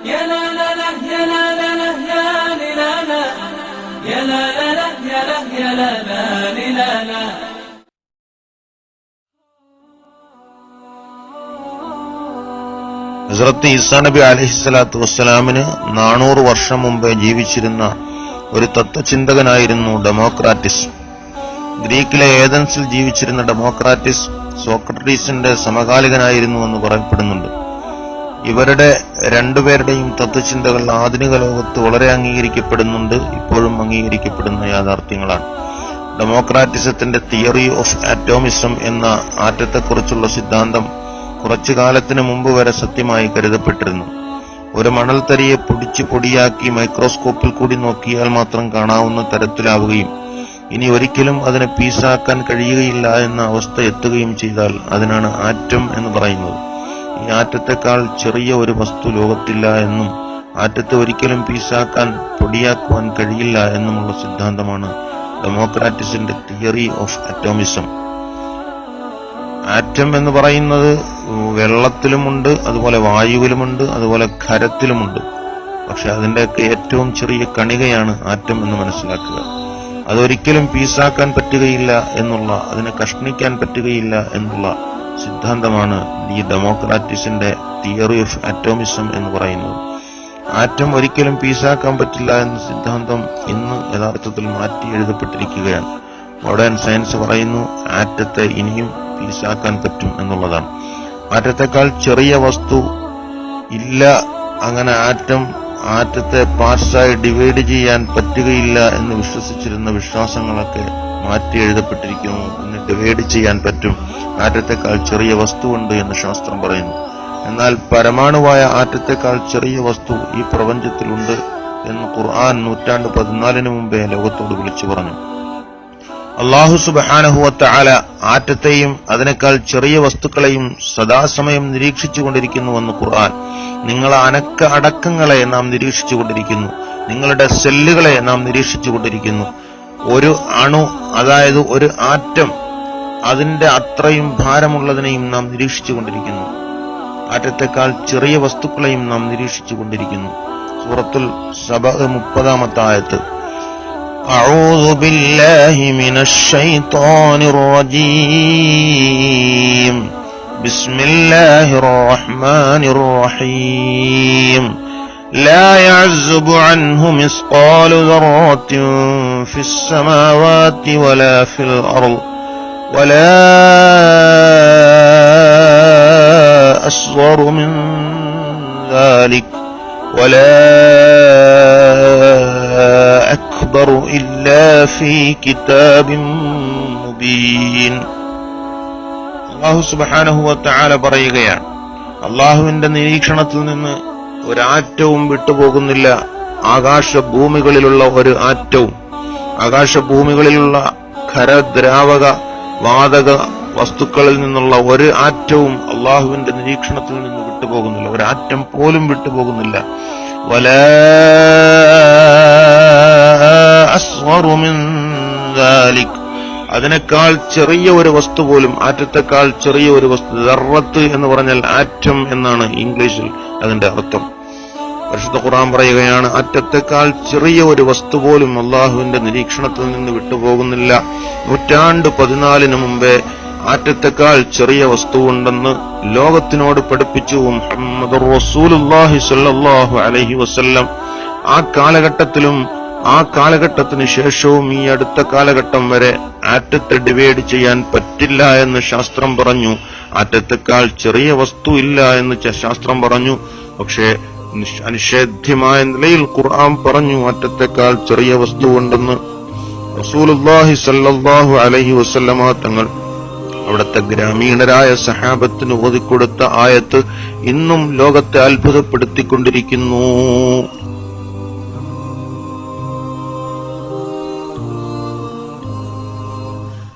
يا لا لا لا يا لا لا لا يا لا لا يا لا لا يا لا لا لا. ഹസ്രത്ത് ഈസാ നബി അലൈഹിസ്സലാത്തു വസ്സലാമിന് 400 വർഷം മുമ്പേ ജീവിച്ചിരുന്ന ഒരു തത്വചിന്തകനായിരുന്നു ഡെമോക്രാറ്റിസ്. ഗ്രീക്കിലെ ഏതൻസിൽ ജീവിച്ചിരുന്ന ഡെമോക്രാറ്റിസ് സോക്രട്ടീസിന്റെ സമകാലികനായിരുന്നുവെന്ന് പറയപ്പെടുന്നുണ്ട്. ഇവരുടെ രണ്ടുപേരുടെയും തത്വചിന്തകൾ ആധുനിക ലോകത്ത് വളരെ അംഗീകരിക്കപ്പെടുന്നുണ്ട്, ഇപ്പോഴും അംഗീകരിക്കപ്പെടുന്ന യാഥാർത്ഥ്യങ്ങളാണ്. ഡെമോക്രാറ്റിസത്തിന്റെ തിയറി ഓഫ് ആറ്റോമിസം എന്ന ആറ്റത്തെക്കുറിച്ചുള്ള സിദ്ധാന്തം കുറച്ചു കാലത്തിന് മുമ്പ് വരെ സത്യമായി കരുതപ്പെട്ടിരുന്നു. ഒരു മണൽത്തരിയെ പൊടിച്ച് പൊടിയാക്കി മൈക്രോസ്കോപ്പിൽ കൂടി നോക്കിയാൽ മാത്രം കാണാവുന്ന തരത്തിലാവുകയും ഇനി ഒരിക്കലും അതിനെ പീസാക്കാൻ കഴിയുകയില്ല എന്ന അവസ്ഥ എത്തുകയും ചെയ്താൽ അതിനാണ് ആറ്റം എന്ന് പറയുന്നത്. ഈ ആറ്റത്തെക്കാൾ ചെറിയ ഒരു വസ്തു ലോകത്തില്ല എന്നും ആറ്റത്തെ ഒരിക്കലും പീസാക്കാൻ പൊടിയാക്കുവാൻ കഴിയില്ല എന്നുമുള്ള സിദ്ധാന്തമാണ് ഡെമോക്രാറ്റിസിന്റെ തിയറി ഓഫ് ആറ്റോമിസം. ആറ്റം എന്ന് പറയുന്നത് വെള്ളത്തിലുമുണ്ട്, അതുപോലെ വായുവിലുമുണ്ട്, അതുപോലെ ഖരത്തിലുമുണ്ട്. പക്ഷെ അതിന്റെയൊക്കെ ഏറ്റവും ചെറിയ കണികയാണ് ആറ്റം എന്ന് മനസ്സിലാക്കുക. അതൊരിക്കലും പീസാക്കാൻ പറ്റുകയില്ല എന്നുള്ള, അതിനെ കഷ്ണിക്കാൻ പറ്റുകയില്ല എന്നുള്ള സിദ്ധാന്തമാണ് ഈ ഡെമോക്രാറ്റിസിന്റെ തിയറി ഓഫ് ആറ്റോമിസം എന്ന് പറയുന്നത്. ആറ്റം ഒരിക്കലും പീസാക്കാൻ പറ്റില്ല എന്ന സിദ്ധാന്തം ഇന്ന് യഥാർത്ഥത്തിൽ മാറ്റി എഴുതപ്പെട്ടിരിക്കുകയാണ്. മോഡേൺ സയൻസ് പറയുന്നു ആറ്റത്തെ ഇനിയും പീസാക്കാൻ പറ്റും എന്നുള്ളതാണ്. ആറ്റത്തെക്കാൾ ചെറിയ വസ്തു ഇല്ല, അങ്ങനെ ആറ്റത്തെ പാർട്സായി ഡിവൈഡ് ചെയ്യാൻ പറ്റുകയില്ല എന്ന് വിശ്വസിച്ചിരുന്ന വിശ്വാസങ്ങളൊക്കെ മാറ്റി എഴുതപ്പെട്ടിരിക്കുന്നു. എന്ന് ഡിവൈഡ് ചെയ്യാൻ പറ്റും, ആറ്റത്തെക്കാൾ ചെറിയ വസ്തുവുണ്ട് എന്ന് ശാസ്ത്രം പറയുന്നു. എന്നാൽ പരമാണുവായ ആറ്റത്തെക്കാൾ ചെറിയ വസ്തു ഈ പ്രപഞ്ചത്തിലുണ്ട് എന്ന് ഖുർആൻ 1400 മുമ്പേ ലോകത്തോട് വിളിച്ചു പറഞ്ഞു. അല്ലാഹു സുബ്ഹാനഹു വ തആല ആറ്റത്തെയും അതിനേക്കാൾ ചെറിയ വസ്തുക്കളെയും സദാസമയം നിരീക്ഷിച്ചുകൊണ്ടിരിക്കുന്നുവെന്ന് ഖുർആൻ. നിങ്ങളെ അടക്കങ്ങളെ നാം നിരീക്ഷിച്ചുകൊണ്ടിരിക്കുന്നു, നിങ്ങളുടെ സെല്ലുകളെ നാം നിരീക്ഷിച്ചുകൊണ്ടിരിക്കുന്നു. ഒരു അണു, അതായത് ഒരു ആറ്റം, അതിന്റെ അത്രയും ഭാരമുള്ളതിനെയും നാം നിരീക്ഷിച്ചുകൊണ്ടിരിക്കുന്നു. ആറ്റത്തെക്കാൾ ചെറിയ വസ്തുക്കളെയും നാം നിരീക്ഷിച്ചുകൊണ്ടിരിക്കുന്നു. സൂറത്തുൽ സബ 30-ാമത്തെ ആയത്ത്. أعوذ بالله من الشيطان الرجيم بسم الله الرحمن الرحيم لا يعزب عنه مثقال ذرة في السماوات ولا في الأرض ولا أصغر من ذلك ولا أكبر إلا في كتاب مبين. അല്ലാഹു സുബ്ഹാനഹു വ തആല പറയുകയാണ്, അല്ലാഹുവിന്റെ നിരീക്ഷണത്തിൽ നിന്ന് ഒരാറ്റവും വിട്ടുപോകുന്നില്ല. ആകാശഭൂമികളിലുള്ള ഒരു ആറ്റവും, ആകാശഭൂമികളിലുള്ള ഖരദ്രാവക വാതക വസ്തുക്കളിൽ നിന്നുള്ള ഒരു ആറ്റവും അല്ലാഹുവിന്റെ നിരീക്ഷണത്തിൽ നിന്ന് വിട്ടുപോകുന്നില്ല, ഒരാറ്റം പോലും വിട്ടുപോകുന്നില്ല. വലാ അസ്ഗറു മിൻ ദാലിക്, അതിനേക്കാൾ ചെറിയ ഒരു വസ്തു പോലും, ആറ്റത്തെക്കാൾ ചെറിയ ഒരു വസ്തു. ദർറത്ത് എന്ന് പറഞ്ഞാൽ ആറ്റം എന്നാണ് ഇംഗ്ലീഷിൽ അതിന്റെ അർത്ഥം. പരിശുദ്ധ ഖുർആൻ പറയുകയാണ്, ആറ്റത്തെക്കാൾ ചെറിയ ഒരു വസ്തു പോലും അല്ലാഹുവിന്റെ നിരീക്ഷണത്തിൽ നിന്ന് വിട്ടുപോകുന്നില്ല. 1400 മുമ്പേ ആറ്റത്തെക്കാൾ ചെറിയ വസ്തുവുണ്ടെന്ന് ലോകത്തിനോട് പഠിപ്പിച്ചു മുഹമ്മദുർ റസൂലുള്ളാഹി സ്വല്ലല്ലാഹു അലൈഹി വസല്ലം. ആ കാലഘട്ടത്തിലും ആ കാലഘട്ടത്തിന് ശേഷവും ഈ അടുത്ത കാലഘട്ടം വരെ ആറ്റത്തെ ഡിവൈഡ് ചെയ്യാൻ പറ്റില്ല എന്ന് ശാസ്ത്രം പറഞ്ഞു. ആറ്റത്തെക്കാൾ ചെറിയ വസ്തു ഇല്ല എന്ന് ശാസ്ത്രം പറഞ്ഞു. പക്ഷേ അനിഷേധ്യമായ നിലയിൽ ഖുർആൻ പറഞ്ഞു ആറ്റത്തെക്കാൾ ചെറിയ വസ്തുവുണ്ടെന്ന്. റസൂലുള്ളാഹി സ്വല്ലല്ലാഹു അലൈഹി വസല്ലമ തങ്ങൾ അവിടുത്തെ ഗ്രാമീണരായ സഹാബത്തിന് ഓതിക്കൊടുത്ത ആയത്ത് ഇന്നും ലോകത്തെ അത്ഭുതപ്പെടുത്തിക്കൊണ്ടിരിക്കുന്നു.